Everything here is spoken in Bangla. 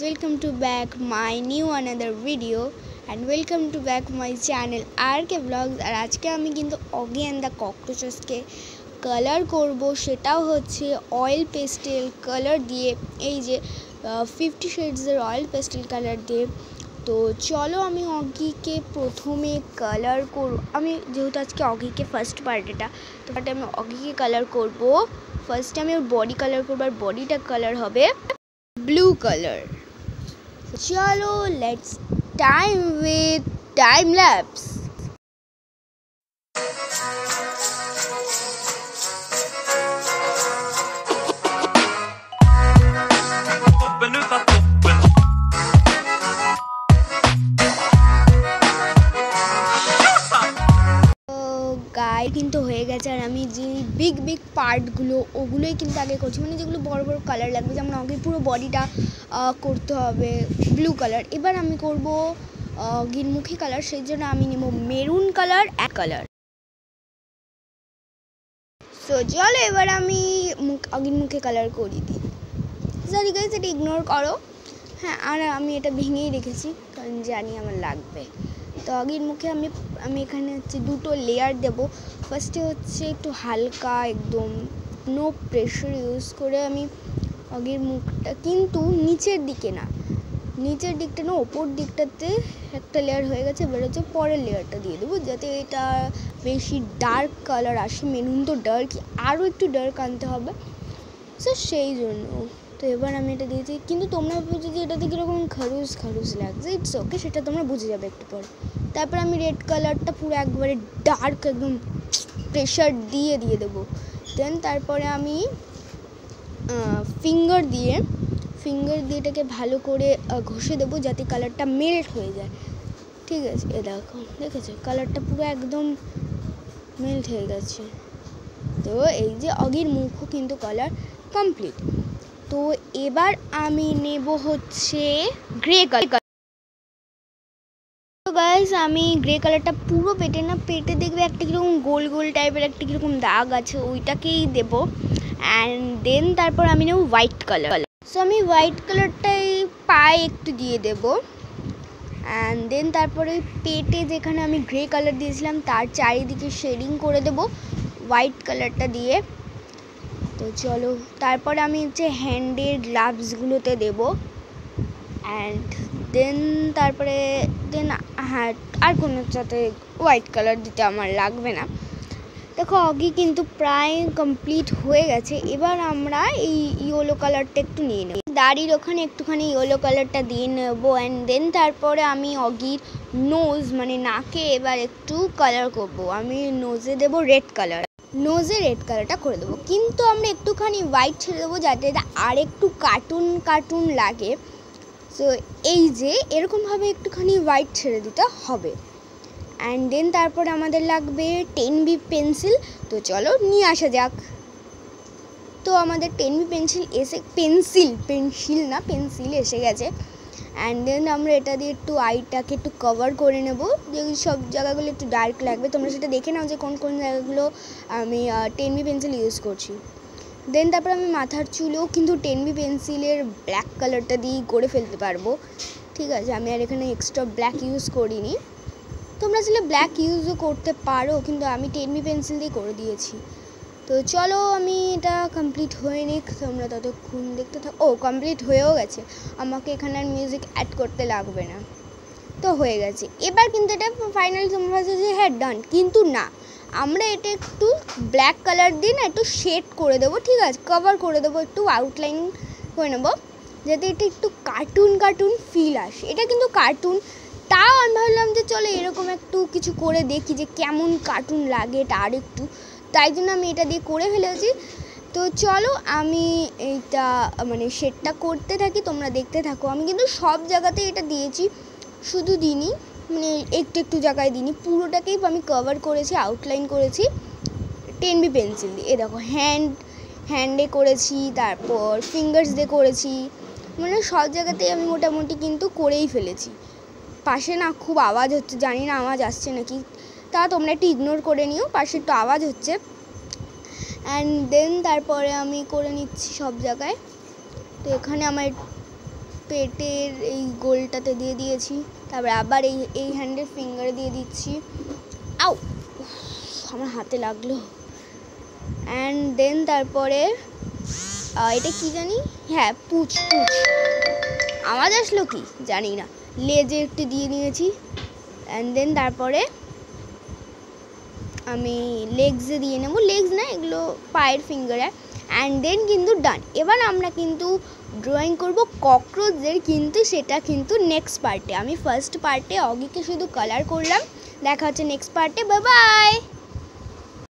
Welcome to back my new another video and welcome to back my channel RK Vlogs। আর আজকে আমি কিন্তু অগি অ্যান্ড দ্য ককরোচেসকে কালার করব, সেটাও হচ্ছে অয়েল পেস্টেল কালার দিয়ে, এই যে 50 শেডসের অয়েল পেস্টেল কালার দিয়ে। তো চলো আমি অগিকে প্রথমে কালার করব। আমি যেহেতু আজকে অগিকে ফার্স্ট পার্ট, এটা তো আমি অগিকে কালার করব। ফার্স্টে আমি ওর বডি কালার করবো, আর বডিটা কালার হবে ব্লু কালার। चलो let's time with time lapse। গায়ে কিন্তু হয়ে গেছে, আর আমি যে বিগ পার্টগুলো ওগুলোই কিন্তু আগে করছি, মানে যেগুলো বড় বড় কালার লাগবে, যেমন আগে পুরো বডিটা করতে হবে ব্লু কালার। এবার আমি করব গিরমুখী কালার, সেই জন্য আমি নেব মেরুন কালার এক কালার। সো চলো এবার আমি গিরমুখী কালার করি দিই। সরি গাইস, এটা ইগনোর করো। হ্যাঁ, আর আমি এটা ভেঙেই রেখেছি কারণ জানি আমার লাগবে। তো আগের মুখে আমি এখানে হচ্ছে দুটো লেয়ার দেব। ফার্স্টে হচ্ছে একটু হালকা একদম নো প্রেশার ইউজ করে আমি আগের মুখটা, কিন্তু নিচের দিকে না, নিচের দিকটা না, ওপর দিকটাতে একটা লেয়ার হয়ে গেছে। এবার হচ্ছে পরের লেয়ারটা দিয়ে দেবো, যাতে এটা বেশি ডার্ক কালার আসে। মেরুন তো ডার্ক, আরও একটু ডার্ক আনতে হবে, সো সেই জন্য। তো এবার আমি এটা দিয়েছি, কিন্তু তোমরা বুঝে যে এটাতে কীরকম খারুস লাগছে, ইটস ওকে, সেটা তোমরা বুঝে যাবে একটু পর। তারপর আমি রেড কালারটা পুরো একবারে ডার্ক একদম প্রেশার দিয়ে দেবো। দেন তারপরে আমি ফিঙ্গার দিয়ে এটাকে ভালো করে ঘষে দেবো, যাতে কালারটা মেল্ট হয়ে যায়। ঠিক আছে, এ দেখো, দেখেছো কালারটা পুরো একদম মেল্ট হয়ে গেছে। তো এই যে অগির মুখও কিন্তু কালার কমপ্লিট। তো এবার আমি নেব হচ্ছে গ্রে কালার। তো গাইস, আমি গ্রে কালারটা পুরো পেটে দেখবে একটা কীরকম গোল টাইপের একটা কীরকম দাগ আছে, ওইটাকেই দেবো। অ্যান্ড দেন তারপর আমি নেব হোয়াইট কালার। সো আমি হোয়াইট কালারটাই পায়ে একটু দিয়ে দেবো। অ্যান্ড দেন তারপরে পেটে যেখানে আমি গ্রে কালার দিয়েছিলাম তার চারিদিকে শেডিং করে দেবো হোয়াইট কালারটা দিয়ে। তো চলো, তারপরে আমি হচ্ছে হ্যান্ডের গ্লাভসগুলোতে দেবো। অ্যান্ড দেন তারপরে হ্যাঁ, আর কোনো যাতে হোয়াইট কালার দিতে আমার লাগবে না। দেখো অগি কিন্তু প্রায় কমপ্লিট হয়ে গেছে। এবার আমরা এই ইয়েলো কালারটা একটু নিয়ে নেব, দাড়ির ওখানে একটুখানি ইয়েলো কালারটা দিয়ে নেবো। অ্যান্ড দেন তারপরে আমি অগির নোজ মানে নাকে এবার একটু কালার করবো। আমি নোজে দেবো রেড কালার, নোজে রেড কালারটা করে দেবো, কিন্তু আমরা একটুখানি হোয়াইট ছেড়ে দেবো যাতে এটা আর একটু কার্টুন লাগে। সো এই যে এরকমভাবে একটুখানি হোয়াইট ছেড়ে দিতে হবে। অ্যান্ড দেন তারপরে আমাদের লাগবে 10B পেন্সিল। তো চলো নিয়ে আসা যাক। তো আমাদের 10B পেন্সিল এসে গেছে। অ্যান্ড দেন আমরা এটা দিয়ে একটু আইটাকে একটু কভার করে নেব, যে সব জায়গাগুলো একটু ডার্ক লাগবে। তোমরা সেটা দেখে নাও যে কোন জায়গাগুলো আমি 10B পেন্সিল ইউজ করছি। দেন তারপর আমি মাথার চুলেও কিন্তু 10B পেন্সিলের ব্ল্যাক কালারটা দিয়েই করে ফেলতে পারবো। ঠিক আছে, আমি আর এখানে এক্সট্রা ব্ল্যাক ইউজ করিনি। তোমরা চাইলে ব্ল্যাক ইউজও করতে পারো, কিন্তু আমি 10B পেন্সিল দিয়ে করে দিয়েছি। তো চলো আমি এটা কমপ্লিট হয়ে নিক, তোমরা ততক্ষণ দেখতে থাকো। ও, কমপ্লিট হয়েও গেছে, আমাকে এখানে আর মিউজিক অ্যাড করতে লাগবে না। তো হয়ে গেছে। এবার কিন্তু এটা ফাইনাল তোমরা ভাবছো যে হ্যাঁ ডান, কিন্তু না, আমরা এটা একটু ব্ল্যাক কালার দিয়ে না একটু শেড করে দেবো। ঠিক আছে, কভার করে দেবো, একটু আউটলাইন করে নেবো, যাতে এটা একটু কার্টুন ফিল আসে। এটা কিন্তু কার্টুন, তাও আমি ভাবলাম যে চলো এরকম একটু কিছু করে দেখি যে কেমন কার্টুন লাগে এটা আর একটু, তাই জন্য আমি এটা দিয়ে করে ফেলেছি। তো চলো আমি এইটা মানে শেডটা করতে থাকি, তোমরা দেখতে থাকো। আমি কিন্তু সব জায়গাতেই এটা দিয়েছি, শুধু দিইনি মানে একটু জায়গায় দিইনি, পুরোটাকেই আমি কভার করেছি, আউটলাইন করেছি 10B পেন্সিল দিয়ে। এ দেখো হ্যান্ডে করেছি, তারপর ফিঙ্গার্স দিয়ে করেছি, মানে সব জায়গাতেই আমি মোটামুটি কিন্তু করেই ফেলেছি। পাশে না খুব আওয়াজ হচ্ছে, জানি না আওয়াজ আসছে নাকি, তা তোমরা একটু ইগনোর করে নিও, পাশে একটু আওয়াজ হচ্ছে। অ্যান্ড দেন তারপরে আমি করে নিচ্ছি সব জায়গায়। তো এখানে আমার পেটের এই গোলটাতে দিয়ে দিয়েছি, তারপরে আবার এই হ্যান্ডের ফিঙ্গারে দিয়ে দিচ্ছি। আউ, আমার হাতে লাগলো। অ্যান্ড দেন তারপরে এটা কি জানি, হ্যাঁ পুচ আওয়াজ আসলো কি জানি না, লেজে একটু দিয়ে নিয়েছি। অ্যান্ড দেন তারপরে আমি লেগসে দিয়ে নেবো, লেগস না এগুলো পায়ের ফিঙ্গারে। অ্যান্ড দেন কিন্তু ডান। এবার আমরা কিন্তু ড্রয়িং করব ককরোচদের, কিন্তু সেটা কিন্তু নেক্সট পার্টে। আমি ফার্স্ট পার্টে অগিকে শুধু কালার করলাম। দেখা হচ্ছে নেক্সট পার্টে, বাই বাই।